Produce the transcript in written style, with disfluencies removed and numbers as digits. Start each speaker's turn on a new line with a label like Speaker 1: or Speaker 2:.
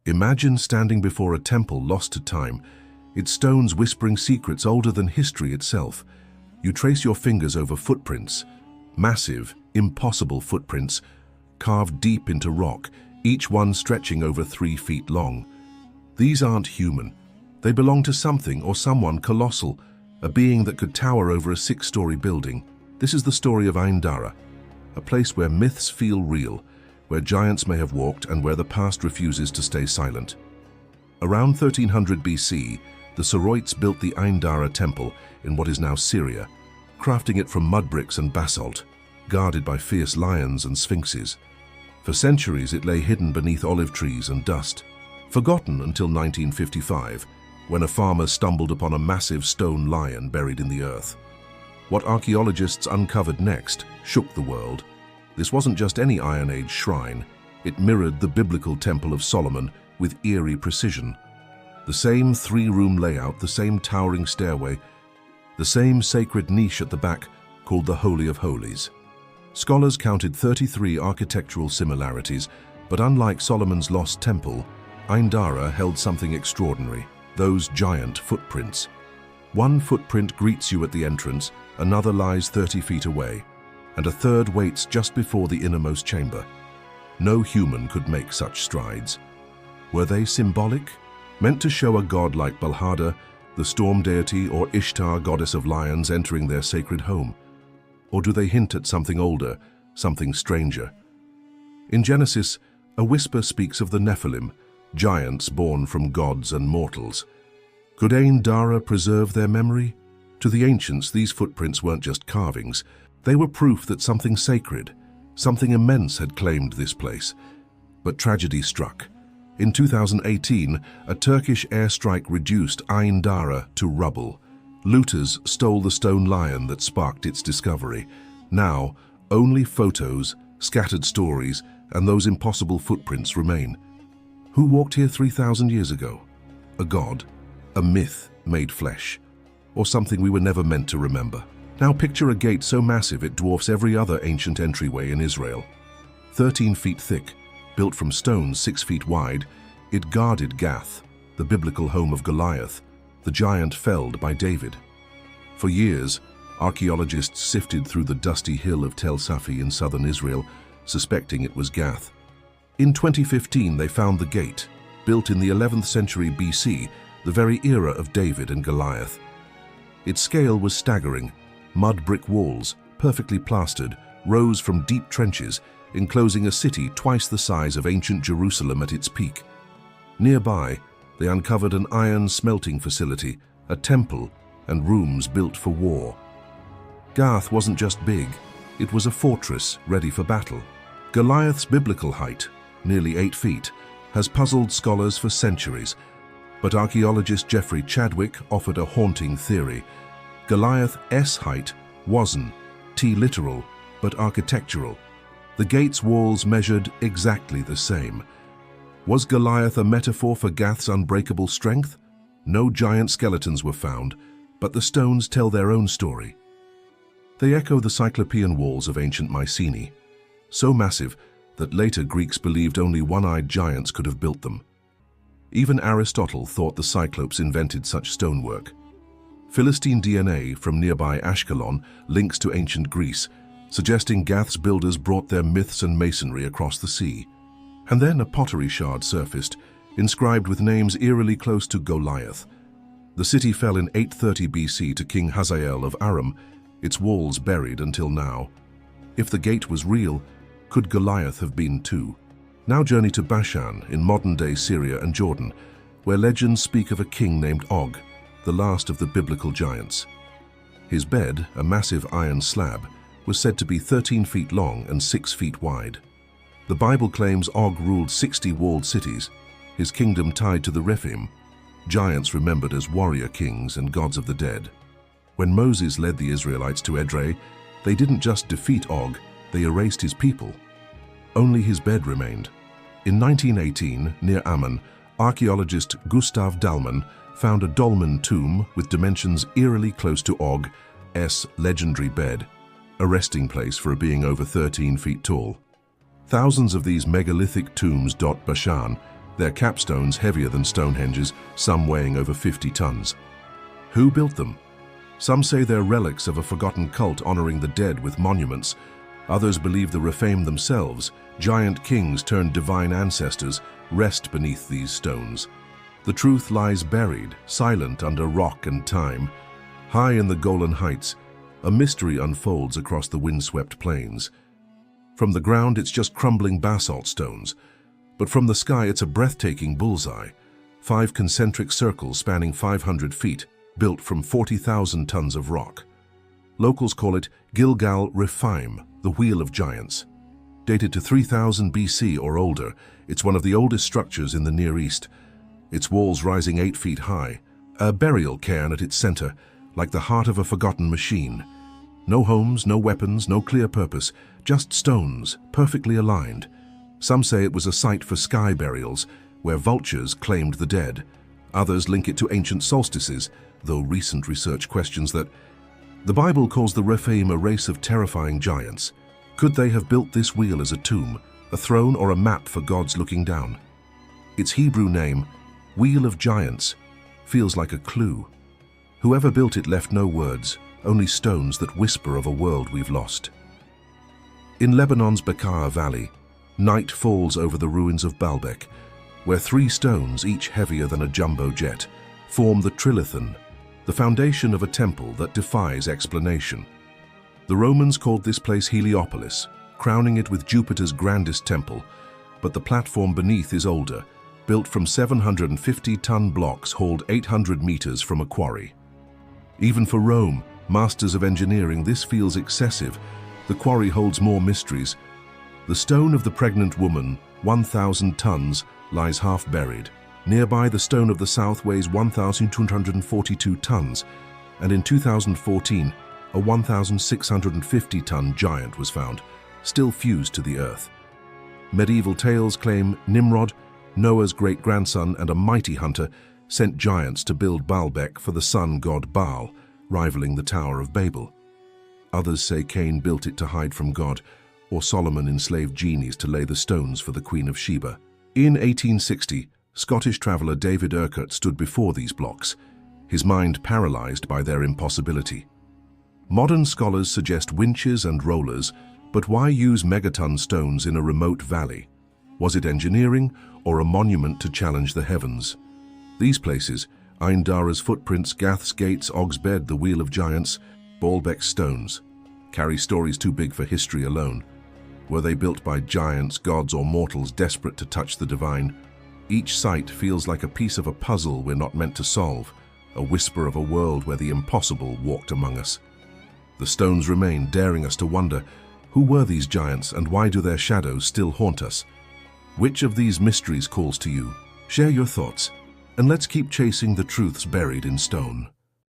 Speaker 1: Imagine standing before a temple lost to time, its stones whispering secrets older than history itself. You trace your fingers over footprints, massive, impossible footprints, carved deep into rock, each one stretching over 3 feet long. These aren't human. They belong to something or someone colossal, a being that could tower over a 6-story building. This is the story of Ain Dara, a place where myths feel real, where giants may have walked and where the past refuses to stay silent. Around 1300 BC, the Soroites built the Ain Dara temple in what is now Syria, crafting it from mud bricks and basalt, guarded by fierce lions and sphinxes. For centuries it lay hidden beneath olive trees and dust, forgotten until 1955, when a farmer stumbled upon a massive stone lion buried in the earth. What archaeologists uncovered next shook the world. This wasn't just any Iron Age shrine. It mirrored the biblical Temple of Solomon with eerie precision. The same 3-room layout, the same towering stairway, the same sacred niche at the back called the Holy of Holies. Scholars counted 33 architectural similarities, but unlike Solomon's lost temple, Ain Dara held something extraordinary: those giant footprints. One footprint greets you at the entrance, another lies 30 feet away, and a third waits just before the innermost chamber. No human could make such strides. Were they symbolic? Meant to show a god like Balhada, the storm deity, or Ishtar, goddess of lions, entering their sacred home? Or do they hint at something older, something stranger? In Genesis, a whisper speaks of the Nephilim, giants born from gods and mortals. Could Ain Dara preserve their memory? To the ancients, these footprints weren't just carvings. They were proof that something sacred, something immense had claimed this place. But tragedy struck. In 2018, a Turkish airstrike reduced Ain Dara to rubble. Looters stole the stone lion that sparked its discovery. Now, only photos, scattered stories, and those impossible footprints remain. Who walked here 3,000 years ago? A god? A myth made flesh? Or something we were never meant to remember? Now picture a gate so massive it dwarfs every other ancient entryway in Israel. 13 feet thick, built from stones 6 feet wide, it guarded Gath, the biblical home of Goliath, the giant felled by David. For years, archaeologists sifted through the dusty hill of Tel Safi in southern Israel, suspecting it was Gath. In 2015, they found the gate, built in the 11th century BC, the very era of David and Goliath. Its scale was staggering. Mud brick walls, perfectly plastered, rose from deep trenches, enclosing a city twice the size of ancient Jerusalem at its peak. Nearby, they uncovered an iron smelting facility, a temple, and rooms built for war. Gath wasn't just big, it was a fortress ready for battle. Goliath's biblical height, nearly 8 feet, has puzzled scholars for centuries, but archaeologist Jeffrey Chadwick offered a haunting theory. Goliath's height wasn't literal, but architectural. The gate's walls measured exactly the same. Was Goliath a metaphor for Gath's unbreakable strength? No giant skeletons were found, but the stones tell their own story. They echo the Cyclopean walls of ancient Mycenae, so massive that later Greeks believed only one-eyed giants could have built them. Even Aristotle thought the Cyclopes invented such stonework. Philistine DNA from nearby Ashkelon links to ancient Greece, suggesting Gath's builders brought their myths and masonry across the sea. And then a pottery shard surfaced, inscribed with names eerily close to Goliath. The city fell in 830 BC to King Hazael of Aram, its walls buried until now. If the gate was real, could Goliath have been too? Now journey to Bashan in modern-day Syria and Jordan, where legends speak of a king named Og, the last of the biblical giants. His bed, a massive iron slab, was said to be 13 feet long and 6 feet wide. The Bible claims Og ruled 60 walled cities, his kingdom tied to the Rephaim, giants remembered as warrior kings and gods of the dead. When Moses led the Israelites to Edrei, they didn't just defeat Og, they erased his people. Only his bed remained. In 1918, near Amman, archaeologist Gustav Dalman found a dolmen tomb with dimensions eerily close to Og's legendary bed, a resting place for a being over 13 feet tall. Thousands of these megalithic tombs dot Bashan, their capstones heavier than Stonehenge's, some weighing over 50 tons. Who built them? Some say they're relics of a forgotten cult honoring the dead with monuments. Others believe the Rephaim themselves, giant kings turned divine ancestors, rest beneath these stones. The truth lies buried, silent under rock and time. High in the Golan Heights, a mystery unfolds across the windswept plains. From the ground, it's just crumbling basalt stones, but from the sky, it's a breathtaking bullseye. 5 concentric circles spanning 500 feet, built from 40,000 tons of rock. Locals call it Gilgal Rephaim, the Wheel of Giants. Dated to 3000 BC or older, it's one of the oldest structures in the Near East, its walls rising 8 feet high, a burial cairn at its center, like the heart of a forgotten machine. No homes, no weapons, no clear purpose, just stones, perfectly aligned. Some say it was a site for sky burials, where vultures claimed the dead. Others link it to ancient solstices, though recent research questions that. The Bible calls the Rephaim a race of terrifying giants. Could they have built this wheel as a tomb, a throne, or a map for gods looking down? Its Hebrew name, Wheel of Giants, feels like a clue. Whoever built it left no words, only stones that whisper of a world we've lost. In Lebanon's Bekaa Valley, night falls over the ruins of Baalbek, where 3 stones, each heavier than a jumbo jet, form the Trilithon, the foundation of a temple that defies explanation. The Romans called this place Heliopolis, crowning it with Jupiter's grandest temple, but the platform beneath is older, built from 750-ton blocks hauled 800 meters from a quarry. Even for Rome, masters of engineering, this feels excessive. The quarry holds more mysteries. The stone of the pregnant woman, 1,000 tons, lies half buried. Nearby, the stone of the south weighs 1,242 tons, and in 2014, a 1,650-ton giant was found, still fused to the earth. Medieval tales claim Nimrod, Noah's great-grandson and a mighty hunter, sent giants to build Baalbek for the sun god Baal, rivaling the Tower of Babel. Others say Cain built it to hide from God, or Solomon enslaved genies to lay the stones for the Queen of Sheba. In 1860, Scottish traveller David Urquhart stood before these blocks, his mind paralyzed by their impossibility. Modern scholars suggest winches and rollers, but why use megaton stones in a remote valley? Was it engineering or a monument to challenge the heavens? These places, Ain Dara's footprints, Gath's gates, Ogsbed, the Wheel of Giants, Baalbek's stones, carry stories too big for history alone. Were they built by giants, gods, or mortals desperate to touch the divine? Each site feels like a piece of a puzzle we're not meant to solve, a whisper of a world where the impossible walked among us. The stones remain, daring us to wonder, who were these giants and why do their shadows still haunt us? Which of these mysteries calls to you? Share your thoughts, and let's keep chasing the truths buried in stone.